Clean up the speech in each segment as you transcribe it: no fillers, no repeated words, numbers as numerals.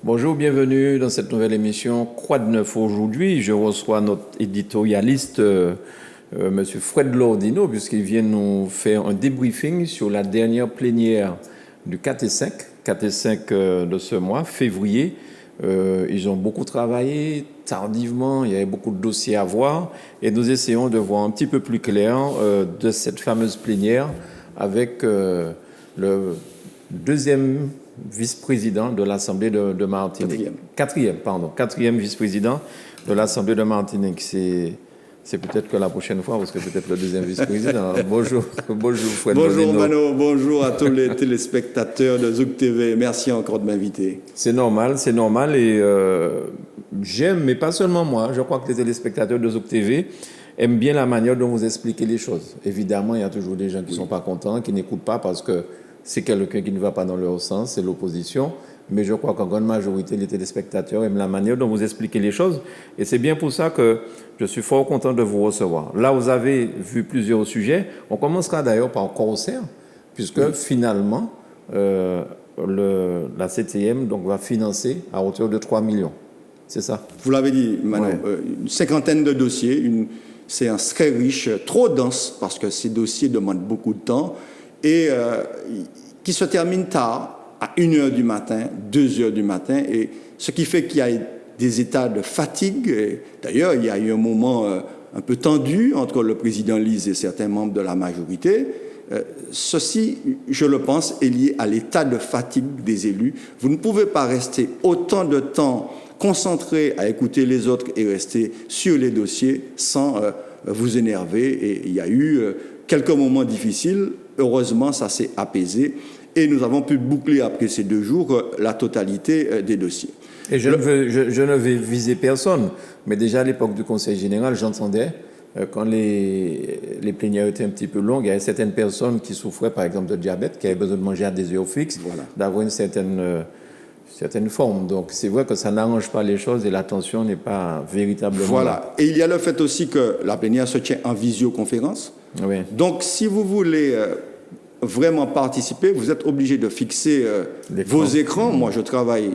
Bonjour, bienvenue dans cette nouvelle émission Quoi de neuf aujourd'hui. Je reçois notre éditorialiste, Monsieur Fred Lordino, puisqu'il vient nous faire un débriefing sur la dernière plénière du 4 et 5 de ce mois, février. Ils ont beaucoup travaillé tardivement, il y avait beaucoup de dossiers à voir et nous essayons de voir un petit peu plus clair de cette fameuse plénière avec le deuxième vice-président de l'Assemblée de Martinique. Quatrième vice-président de l'Assemblée de Martinique. C'est peut-être que la prochaine fois, parce que peut-être le deuxième vice-président. Bonjour, Fred. Bonjour Mano, bonjour à tous les téléspectateurs de Zouk TV. Merci encore de m'inviter. C'est normal et j'aime, mais pas seulement moi, je crois que les téléspectateurs de Zouk TV aiment bien la manière dont vous expliquez les choses. Évidemment, il y a toujours des gens qui ne sont pas contents, qui n'écoutent pas parce que c'est quelqu'un qui ne va pas dans leur sens, c'est l'opposition. Mais je crois qu'en grande majorité, les téléspectateurs aiment la manière dont vous expliquez les choses. Et c'est bien pour ça que je suis fort content de vous recevoir. Là, vous avez vu plusieurs sujets. On commencera d'ailleurs par Corsair, puisque finalement, la CTM donc, va financer à hauteur de 3 millions. C'est ça? Vous l'avez dit, Manon, une cinquantaine de dossiers. C'est un très riche, trop dense, parce que ces dossiers demandent beaucoup de temps. Et qui se termine tard, à 1h du matin, 2h du matin, et ce qui fait qu'il y a des états de fatigue. D'ailleurs, il y a eu un moment un peu tendu entre le président Lise et certains membres de la majorité. Ceci, je le pense, est lié à l'état de fatigue des élus. Vous ne pouvez pas rester autant de temps concentré à écouter les autres et rester sur les dossiers sans vous énerver. Et il y a eu quelques moments difficiles. Heureusement, ça s'est apaisé et nous avons pu boucler après ces 2 jours la totalité des dossiers. Et je ne vais viser personne, mais déjà à l'époque du Conseil général, j'entendais, quand les plénières étaient un petit peu longues, il y avait certaines personnes qui souffraient par exemple de diabète, qui avaient besoin de manger à des heures fixes, d'avoir une certaine forme. Donc c'est vrai que ça n'arrange pas les choses et l'attention n'est pas véritablement... Voilà. Et il y a le fait aussi que la plénière se tient en visioconférence. Oui. Donc si vous voulez vraiment participer, vous êtes obligé de fixer vos écrans. Moi, je travaille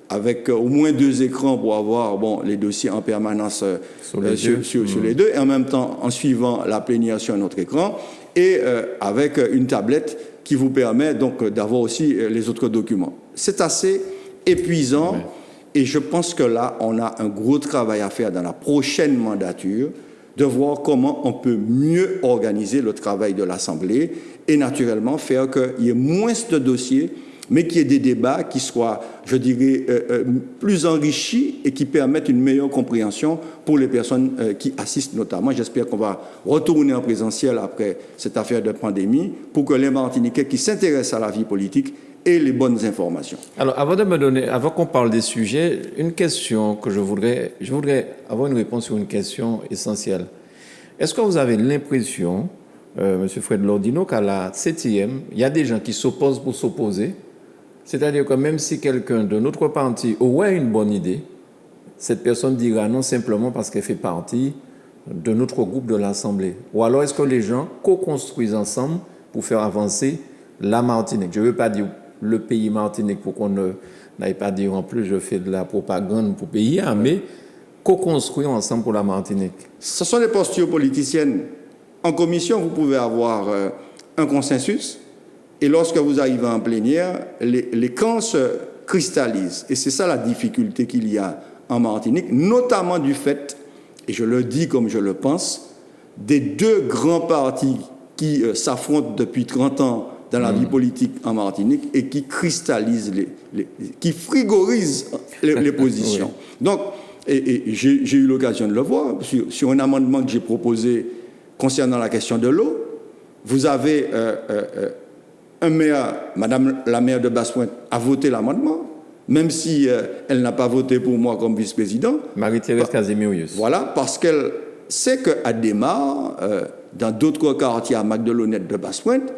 avec au moins 2 écrans pour avoir les dossiers en permanence sur les deux, et en même temps en suivant la plénière sur un autre écran, et avec une tablette qui vous permet donc d'avoir aussi les autres documents. C'est assez épuisant, et je pense que là, on a un gros travail à faire dans la prochaine mandature, de voir comment on peut mieux organiser le travail de l'Assemblée et naturellement faire qu'il y ait moins de dossiers, mais qu'il y ait des débats qui soient, je dirais, plus enrichis et qui permettent une meilleure compréhension pour les personnes qui assistent notamment. J'espère qu'on va retourner en présentiel après cette affaire de pandémie pour que les Martiniquais qui s'intéressent à la vie politique aient les bonnes informations. Alors, avant qu'on parle des sujets, une question que je voudrais avoir une réponse sur une question essentielle. Est-ce que vous avez l'impression, M. Fred Lordino, qu'à la 7e, il y a des gens qui s'opposent pour s'opposer? C'est-à-dire que même si quelqu'un de notre parti aurait une bonne idée, cette personne dira non simplement parce qu'elle fait partie de notre groupe de l'Assemblée. Ou alors est-ce que les gens co-construisent ensemble pour faire avancer la Martinique? Je ne veux pas dire le pays Martinique pour qu'on n'aille pas dire en plus je fais de la propagande pour pays, mais co-construire ensemble pour la Martinique. Ce sont des postures politiciennes. En commission, vous pouvez avoir un consensus, et lorsque vous arrivez en plénière, les camps se cristallisent. Et c'est ça la difficulté qu'il y a en Martinique, notamment du fait, et je le dis comme je le pense, des 2 grands partis qui s'affrontent depuis 30 ans dans la vie politique en Martinique et qui cristallisent, qui frigorisent les positions. Donc, et j'ai eu l'occasion de le voir sur un amendement que j'ai proposé concernant la question de l'eau. Vous avez un maire, Madame la maire de Basse-Pointe, a voté l'amendement, même si elle n'a pas voté pour moi comme vice-président. Marie-Thérèse Casimirius. Voilà, parce qu'elle sait qu'à Desmares, dans d'autres quartiers à Magdelonnette de Basse-Pointe,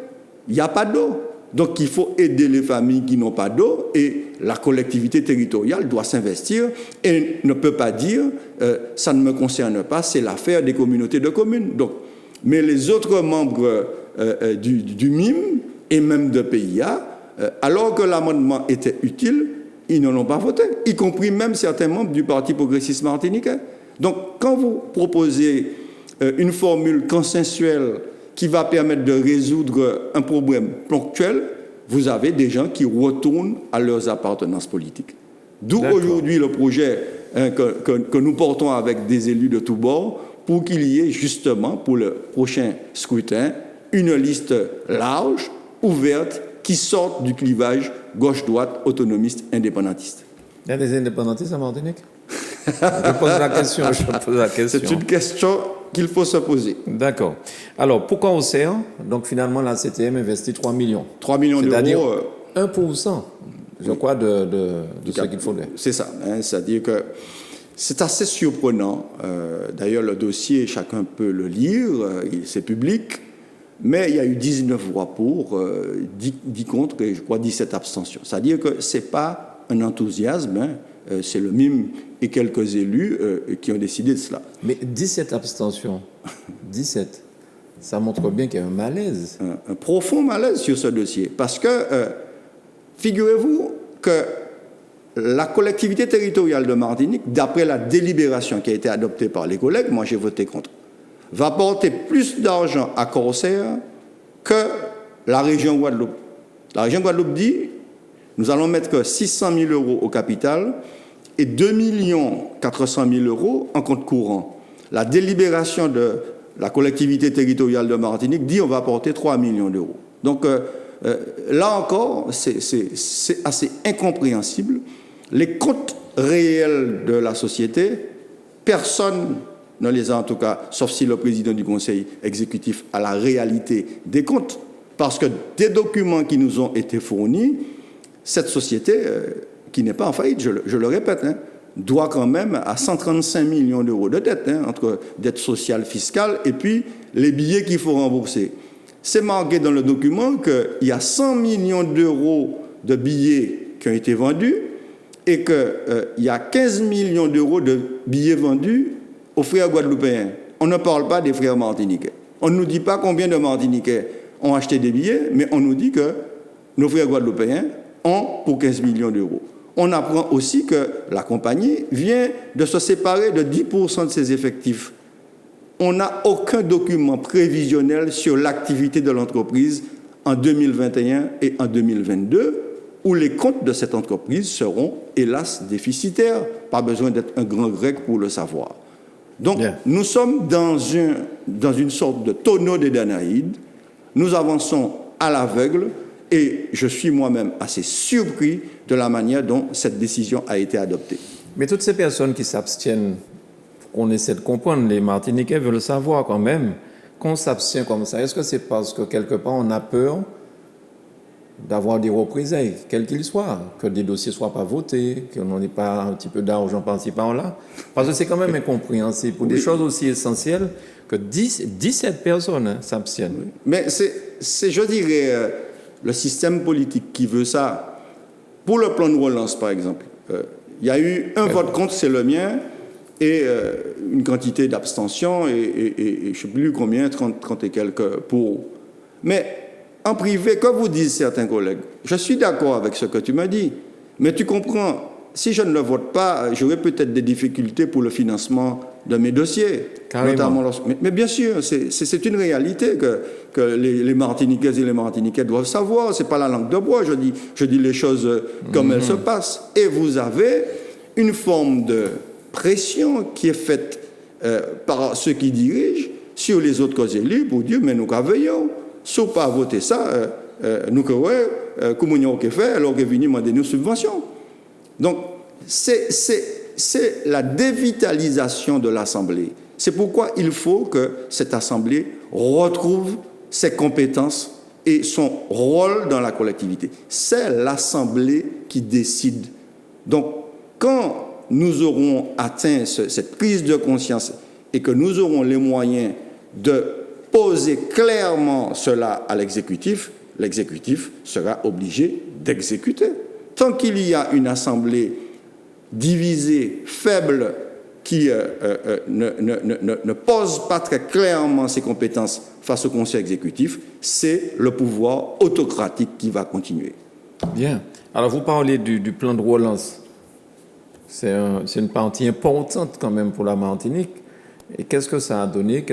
il n'y a pas d'eau. Donc il faut aider les familles qui n'ont pas d'eau, et la collectivité territoriale doit s'investir et ne peut pas dire ça ne me concerne pas, c'est l'affaire des communautés de communes. Donc, mais les autres membres du MIM et même de PIA, alors que l'amendement était utile, ils ne l'ont pas voté, y compris même certains membres du Parti progressiste martiniquais. Donc, quand vous proposez une formule consensuelle qui va permettre de résoudre un problème ponctuel, vous avez des gens qui retournent à leurs appartenances politiques. D'où aujourd'hui le projet que nous portons avec des élus de tous bords pour qu'il y ait justement pour le prochain scrutin une liste large, ouverte, qui sorte du clivage gauche-droite, autonomiste, indépendantiste. Il y a des indépendantistes en Martinique? Je pose la question. C'est une question qu'il faut se poser. D'accord. Alors, pourquoi Océan? Donc, finalement, la CTM investit 3 millions. 3 millions d'euros. C'est-à-dire 1%, je crois, de ce qu'il faudrait. C'est ça. Hein, c'est-à-dire que c'est assez surprenant. D'ailleurs, le dossier, chacun peut le lire, c'est public. Mais il y a eu 19 voix pour, 10 contre et je crois 17 abstentions. C'est-à-dire que ce n'est pas un enthousiasme, hein, c'est le MIM et quelques élus qui ont décidé de cela. Mais 17 abstentions, 17, ça montre bien qu'il y a un malaise. Un profond malaise sur ce dossier. Parce que, figurez-vous que la collectivité territoriale de Martinique, d'après la délibération qui a été adoptée par les collègues, moi j'ai voté contre, va porter plus d'argent à Corsair que la région Guadeloupe. La région Guadeloupe dit, nous allons mettre 600 000 euros au capital et 2 400 000 euros en compte courant. La délibération de la collectivité territoriale de Martinique dit on va apporter 3 millions d'euros. Donc là encore, c'est assez incompréhensible. Les comptes réels de la société, personne ne les a en tout cas, sauf si le président du conseil exécutif a la réalité des comptes. Parce que des documents qui nous ont été fournis, cette société, qui n'est pas en faillite, je le répète, hein, doit quand même à 135 millions d'euros de dette, hein, entre dette sociale, fiscale, et puis les billets qu'il faut rembourser. C'est marqué dans le document qu'il y a 100 millions d'euros de billets qui ont été vendus et qu'il y a 15 millions d'euros de billets vendus aux frères guadeloupéens. On ne parle pas des frères martiniquais. On ne nous dit pas combien de Martiniquais ont acheté des billets, mais on nous dit que nos frères guadeloupéens ont pour 15 millions d'euros. On apprend aussi que la compagnie vient de se séparer de 10% de ses effectifs. On n'a aucun document prévisionnel sur l'activité de l'entreprise en 2021 et en 2022, où les comptes de cette entreprise seront, hélas, déficitaires. Pas besoin d'être un grand grec pour le savoir. Donc, nous sommes dans une sorte de tonneau des Danaïdes. Nous avançons à l'aveugle et je suis moi-même assez surpris de la manière dont cette décision a été adoptée. Mais toutes ces personnes qui s'abstiennent, on essaie de comprendre, les Martiniquais veulent savoir quand même, qu'on s'abstient comme ça, est-ce que c'est parce que quelque part on a peur d'avoir des représailles, quels qu'ils soient, que des dossiers ne soient pas votés, qu'on n'ait pas un petit peu d'argent par-ci par-là? Parce que c'est quand même incompréhensible pour des choses aussi essentielles que 17 personnes s'abstiennent. Oui. Mais c'est, je dirais, le système politique qui veut ça. Pour le plan de relance, par exemple, il y a eu un vote contre, c'est le mien, et une quantité d'abstention, et je ne sais plus combien, 30 et quelques pour. Mais en privé, comme vous disent certains collègues, je suis d'accord avec ce que tu m'as dit, mais tu comprends, si je ne le vote pas, j'aurai peut-être des difficultés pour le financement de mes dossiers. Notamment mais bien sûr, c'est une réalité que les Martiniquaises et les Martiniquais doivent savoir. Ce n'est pas la langue de bois, je dis les choses comme elles se passent. Et vous avez une forme de pression qui est faite par ceux qui dirigent sur les autres élus pour dire, mais nous veillons. Sauf pas voter ça, nous comment on fait alors que venir demander nos subventions. Donc, c'est la dévitalisation de l'Assemblée. C'est pourquoi il faut que cette Assemblée retrouve ses compétences et son rôle dans la collectivité. C'est l'Assemblée qui décide. Donc, quand nous aurons atteint cette prise de conscience et que nous aurons les moyens de poser clairement cela à l'exécutif, l'exécutif sera obligé d'exécuter. Tant qu'il y a une assemblée divisée, faible, qui ne pose pas très clairement ses compétences face au conseil exécutif, c'est le pouvoir autocratique qui va continuer. Bien. Alors, vous parlez du plan de relance. C'est une partie importante quand même pour la Martinique. Et qu'est-ce que ça a donné?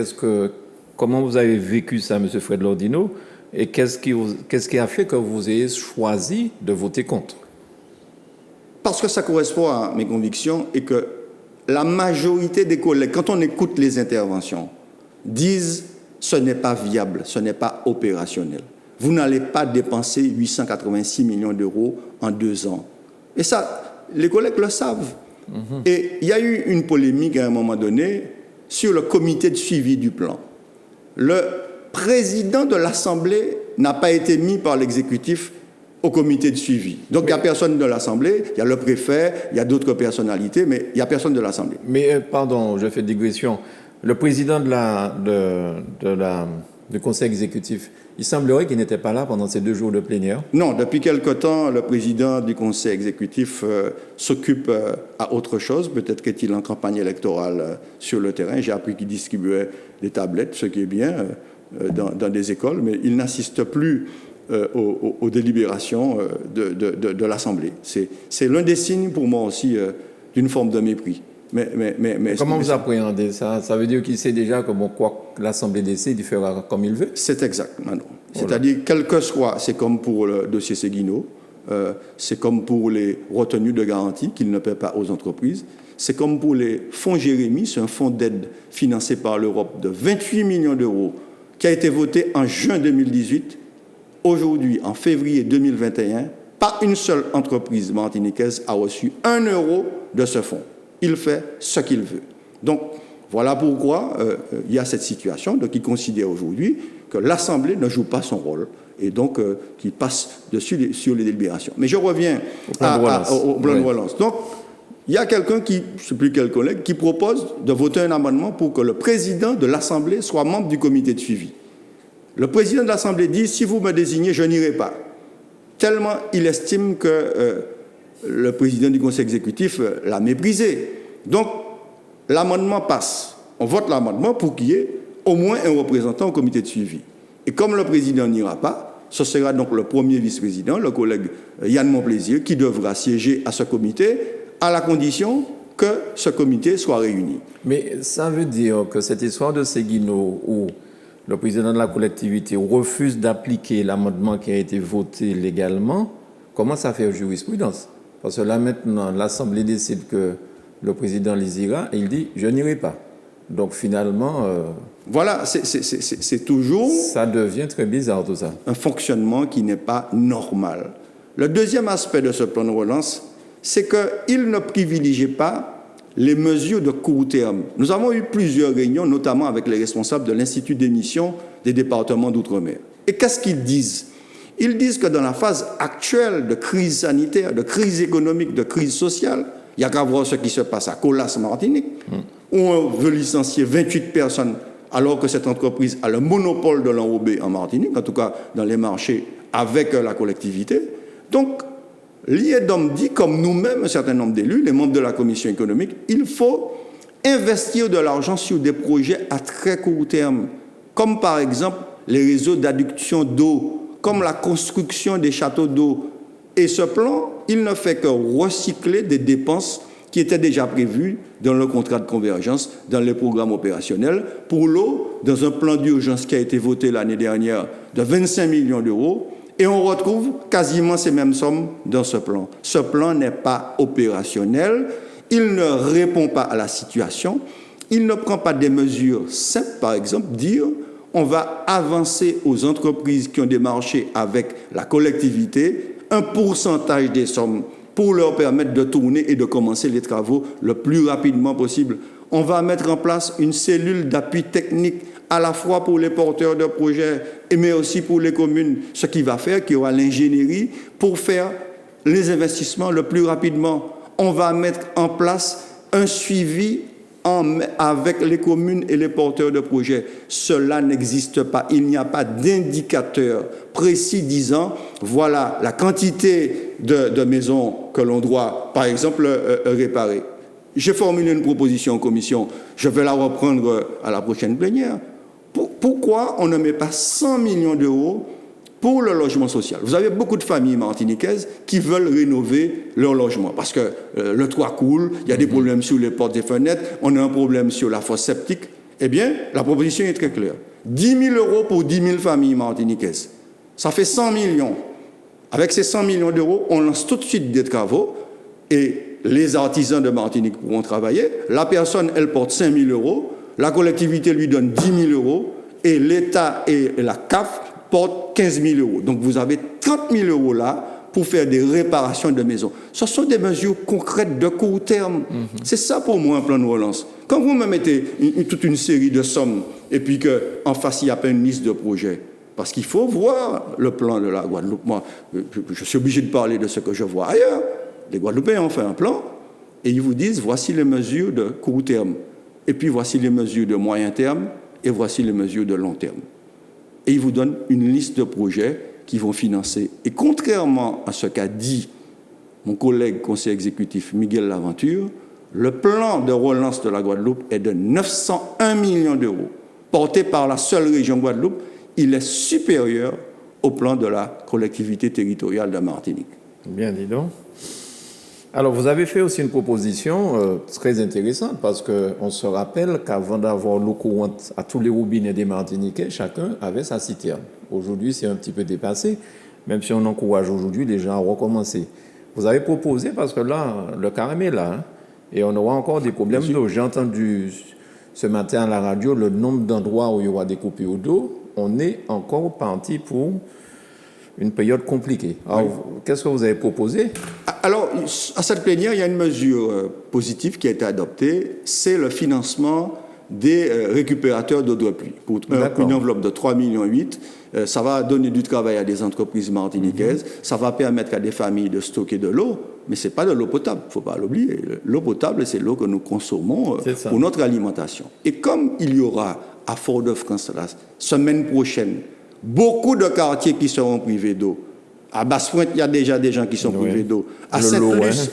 Comment vous avez vécu ça, M. Fred Lordino? Et qu'est-ce qui a fait que vous ayez choisi de voter contre? Parce que ça correspond à mes convictions et que la majorité des collègues, quand on écoute les interventions, disent ce n'est pas viable, ce n'est pas opérationnel. Vous n'allez pas dépenser 886 millions d'euros en 2 ans. Et ça, les collègues le savent. Et il y a eu une polémique à un moment donné sur le comité de suivi du plan. Le président de l'Assemblée n'a pas été mis par l'exécutif au comité de suivi. Donc, il n'y a personne de l'Assemblée, il y a le préfet, il y a d'autres personnalités, mais il n'y a personne de l'Assemblée. Mais, pardon, je fais digression. Le président du conseil exécutif, il semblerait qu'il n'était pas là pendant ces 2 jours de plénière. Non, depuis quelque temps, le président du conseil exécutif s'occupe à autre chose. Peut-être qu'est-il en campagne électorale sur le terrain. J'ai appris qu'il distribuait des tablettes, ce qui est bien, dans des écoles, mais il n'assiste plus aux délibérations de l'Assemblée. C'est l'un des signes pour moi aussi d'une forme de mépris. Mais comment vous appréhendez ça? Ça veut dire qu'il sait déjà que quoi que l'Assemblée décide, il fera comme il veut? C'est exact, Manon. C'est-à-dire, quel que soit, c'est comme pour le dossier Seguino, c'est comme pour les retenues de garantie qu'il ne paie pas aux entreprises, c'est comme pour les fonds Jérémie, c'est un fonds d'aide financé par l'Europe de 28 millions d'euros qui a été voté en juin 2018. Aujourd'hui, en février 2021, pas une seule entreprise martiniquaise a reçu 1 euro de ce fonds. Il fait ce qu'il veut. Donc, voilà pourquoi il y a cette situation. Donc, il considère aujourd'hui que l'Assemblée ne joue pas son rôle et donc qu'il passe sur les délibérations. Mais je reviens au plan de relance. Donc, il y a quelqu'un je ne sais plus quel collègue, qui propose de voter un amendement pour que le président de l'Assemblée soit membre du comité de suivi. Le président de l'Assemblée dit, si vous me désignez, je n'irai pas. Tellement il estime que le président du conseil exécutif l'a méprisé. Donc, l'amendement passe. On vote l'amendement pour qu'il y ait au moins un représentant au comité de suivi. Et comme le président n'ira pas, ce sera donc le premier vice-président, le collègue Yann Monplaisir, qui devra siéger à ce comité, à la condition que ce comité soit réuni. Mais ça veut dire que cette histoire de Seguino, où le président de la collectivité refuse d'appliquer l'amendement qui a été voté légalement, commence à faire jurisprudence. Parce que là, maintenant, l'Assemblée décide que le président les ira et il dit « je n'irai pas ». Donc, finalement... voilà, c'est toujours... Ça devient très bizarre, tout ça. Un fonctionnement qui n'est pas normal. Le deuxième aspect de ce plan de relance, c'est qu'il ne privilégie pas les mesures de court terme. Nous avons eu plusieurs réunions, notamment avec les responsables de l'Institut d'émission des départements d'outre-mer. Et qu'est-ce qu'ils disent? Ils disent que dans la phase actuelle de crise sanitaire, de crise économique, de crise sociale, il n'y a qu'à voir ce qui se passe à Colas, Martinique, où on veut licencier 28 personnes alors que cette entreprise a le monopole de l'enrobé en Martinique, en tout cas dans les marchés avec la collectivité. Donc, l'IEDOM dit, comme nous-mêmes, un certain nombre d'élus, les membres de la commission économique, il faut investir de l'argent sur des projets à très court terme, comme par exemple les réseaux d'adduction d'eau, comme la construction des châteaux d'eau. Et ce plan, il ne fait que recycler des dépenses qui étaient déjà prévues dans le contrat de convergence, dans les programmes opérationnels. Pour l'eau, dans un plan d'urgence qui a été voté l'année dernière de 25 millions d'euros, et on retrouve quasiment ces mêmes sommes dans ce plan. Ce plan n'est pas opérationnel, il ne répond pas à la situation, il ne prend pas des mesures simples, par exemple, dire on va avancer aux entreprises qui ont des marchés avec la collectivité un pourcentage des sommes pour leur permettre de tourner et de commencer les travaux le plus rapidement possible. On va mettre en place une cellule d'appui technique à la fois pour les porteurs de projets, mais aussi pour les communes, ce qui va faire qu'il y aura l'ingénierie pour faire les investissements le plus rapidement. On va mettre en place un suivi avec les communes et les porteurs de projets. Cela n'existe pas. Il n'y a pas d'indicateur précis disant, voilà la quantité de maisons que l'on doit, par exemple, réparer. J'ai formulé une proposition en commission, je vais la reprendre à la prochaine plénière. Pourquoi on ne met pas 100 millions d'euros pour le logement social. Vous avez beaucoup de familles martiniquaises qui veulent rénover leur logement parce que le toit coule, il y a des problèmes sur les portes et fenêtres, on a un problème sur la fosse septique. Eh bien, la proposition est très claire. 10 000 euros pour 10 000 familles martiniquaises. Ça fait 100 millions. Avec ces 100 millions d'euros, on lance tout de suite des travaux et les artisans de Martinique pourront travailler. La personne, elle porte 5 000 euros. La collectivité lui donne 10 000 euros et l'État et la CAF portent 15 000 euros. Donc vous avez 30 000 euros là pour faire des réparations de maisons. Ce sont des mesures concrètes de court terme. C'est ça pour moi un plan de relance. Quand vous me mettez toute une série de sommes et puis qu'en face il n'y a pas une liste de projets, parce qu'il faut voir le plan de la Guadeloupe. Moi, je suis obligé de parler de ce que je vois ailleurs. Les Guadeloupéens ont fait un plan et ils vous disent voici les mesures de court terme. Et puis voici les mesures de moyen terme et voici les mesures de long terme. Et ils vous donnent une liste de projets qui vont financer. Et contrairement à ce qu'a dit mon collègue conseiller exécutif Miguel Laventure, le plan de relance de la Guadeloupe est de 901 millions d'euros. Porté par la seule région Guadeloupe, il est supérieur au plan de la collectivité territoriale de Martinique. Bien, dis donc. Alors, vous avez fait aussi une proposition très intéressante parce qu'on se rappelle qu'avant d'avoir l'eau courante à tous les robinets des Martiniquais, chacun avait sa citerne. Aujourd'hui, c'est un petit peu dépassé, même si on encourage aujourd'hui les gens à recommencer. Vous avez proposé, parce que là, le carême est là, hein, et on aura encore des problèmes d'eau. J'ai entendu ce matin à la radio le nombre d'endroits où il y aura des coupures d'eau. On est encore parti pour une période compliquée. Alors, oui. Qu'est-ce que vous avez proposé? Alors, à cette plénière, il y a une mesure positive qui a été adoptée, c'est le financement des récupérateurs d'eau de pluie. Pour une enveloppe de 3,8 millions, ça va donner du travail à des entreprises martiniquaises, ça va permettre à des familles de stocker de l'eau, mais ce n'est pas de l'eau potable, il ne faut pas l'oublier. L'eau potable, c'est l'eau que nous consommons pour notre alimentation. Et comme il y aura à Fort-de-France la semaine prochaine beaucoup de quartiers qui seront privés d'eau. À Basse-Pointe, il y a déjà des gens qui sont privés d'eau. À Sainte-Luce,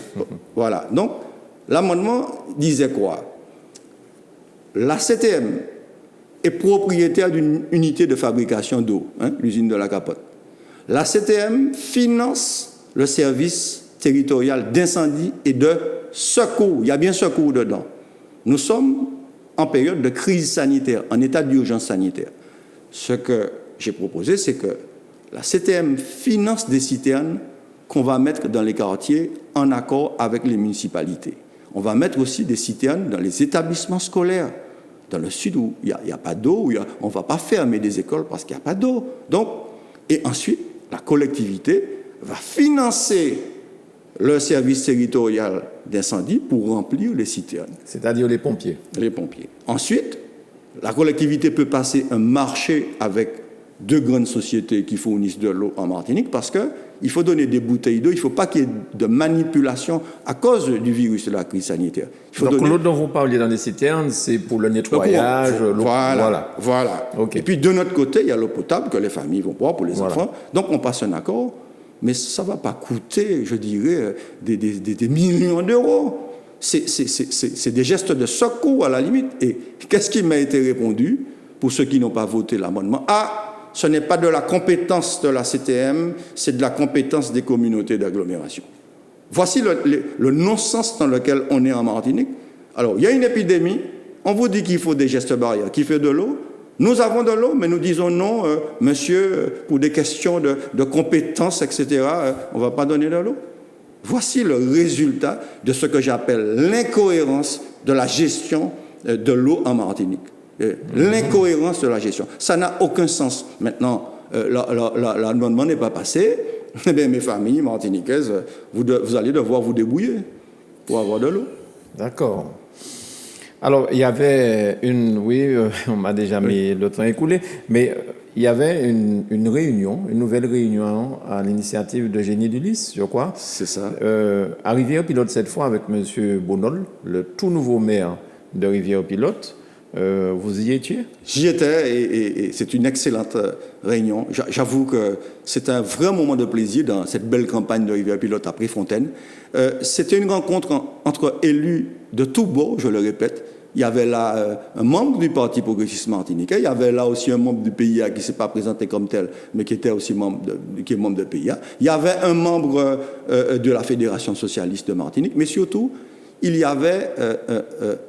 voilà. Donc, l'amendement disait quoi? La CTM est propriétaire d'une unité de fabrication d'eau, l'usine de la Capote. La CTM finance le service territorial d'incendie et de secours. Il y a bien secours dedans. Nous sommes en période de crise sanitaire, en état d'urgence sanitaire. Ce que j'ai proposé, c'est que la CTM finance des citernes qu'on va mettre dans les quartiers en accord avec les municipalités. On va mettre aussi des citernes dans les établissements scolaires, dans le sud où il n'y a pas d'eau, on ne va pas fermer des écoles parce qu'il n'y a pas d'eau. Donc, et ensuite, la collectivité va financer le service territorial d'incendie pour remplir les citernes. C'est-à-dire les pompiers. Les pompiers. Ensuite, la collectivité peut passer un marché avec deux grandes sociétés qui fournissent de l'eau en Martinique parce qu'il faut donner des bouteilles d'eau, il ne faut pas qu'il y ait de manipulation à cause du virus de la crise sanitaire. Donc l'eau dont vous parliez dans les citernes, c'est pour le nettoyage, l'eau. Voilà. Okay. Et puis de notre côté, il y a l'eau potable que les familles vont boire pour les enfants. Donc on passe un accord, mais ça ne va pas coûter, je dirais, des millions d'euros. C'est des gestes de secours à la limite. Et qu'est-ce qui m'a été répondu pour ceux qui n'ont pas voté l'amendement? Ce n'est pas de la compétence de la CTM, c'est de la compétence des communautés d'agglomération. Voici le non-sens dans lequel on est en Martinique. Alors, il y a une épidémie, on vous dit qu'il faut des gestes barrières. Qui fait de l'eau? Nous avons de l'eau, mais nous disons non, monsieur, pour des questions de compétences, etc., on ne va pas donner de l'eau. Voici le résultat de ce que j'appelle l'incohérence de la gestion de l'eau en Martinique. L'incohérence de la gestion. Ça n'a aucun sens. Maintenant, l'amendement n'est pas passé. Eh bien, mes familles martiniquaises, vous allez devoir vous débrouiller pour avoir de l'eau. D'accord. Alors, il y avait on m'a déjà mis le temps écoulé, mais il y avait une nouvelle réunion à l'initiative de Génie Dulis, je crois. C'est ça. À Rivière-Pilote cette fois avec M. Bonol, le tout nouveau maire de Rivière-Pilote. Vous y étiez? J'y étais et c'est une excellente réunion. J'avoue que c'est un vrai moment de plaisir dans cette belle campagne de Rivière-Pilote à Préfontaine. C'était une rencontre entre élus de tous bords, je le répète, il y avait là un membre du Parti progressiste martiniquais, il y avait là aussi un membre du PIA qui ne s'est pas présenté comme tel, mais qui était aussi membre de PIA. Il y avait un membre de la Fédération socialiste de Martinique, mais surtout, il y avait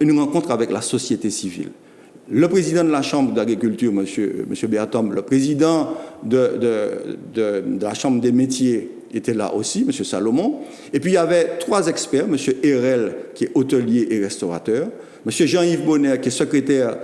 une rencontre avec la société civile. Le président de la Chambre d'agriculture, M. Bertom, le président de la Chambre des métiers était là aussi, M. Salomon. Et puis il y avait 3 experts, M. Herel, qui est hôtelier et restaurateur, M. Jean-Yves Bonner, qui est secrétaire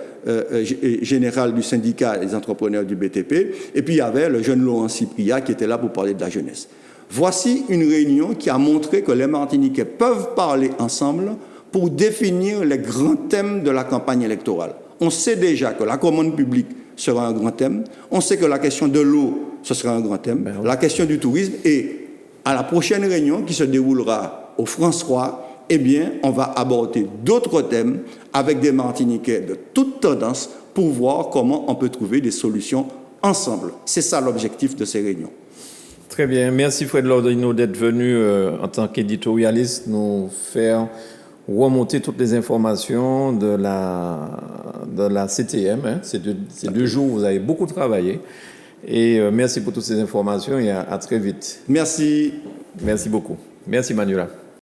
général du syndicat des entrepreneurs du BTP, et puis il y avait le jeune Laurent Cypria qui était là pour parler de la jeunesse. Voici une réunion qui a montré que les Martiniquais peuvent parler ensemble pour définir les grands thèmes de la campagne électorale. On sait déjà que la commande publique sera un grand thème. On sait que la question de l'eau, ce sera un grand thème. La question du tourisme. Et à la prochaine réunion qui se déroulera au France-Roi, eh bien, on va aborder d'autres thèmes avec des Martiniquais de toutes tendances pour voir comment on peut trouver des solutions ensemble. C'est ça l'objectif de ces réunions. Très bien. Merci Fred Lordino d'être venu en tant qu'éditorialiste nous faire remonter toutes les informations de la CTM. Hein. Ces deux jours où vous avez beaucoup travaillé. Et merci pour toutes ces informations et à très vite. Merci. Merci beaucoup. Merci Manuela.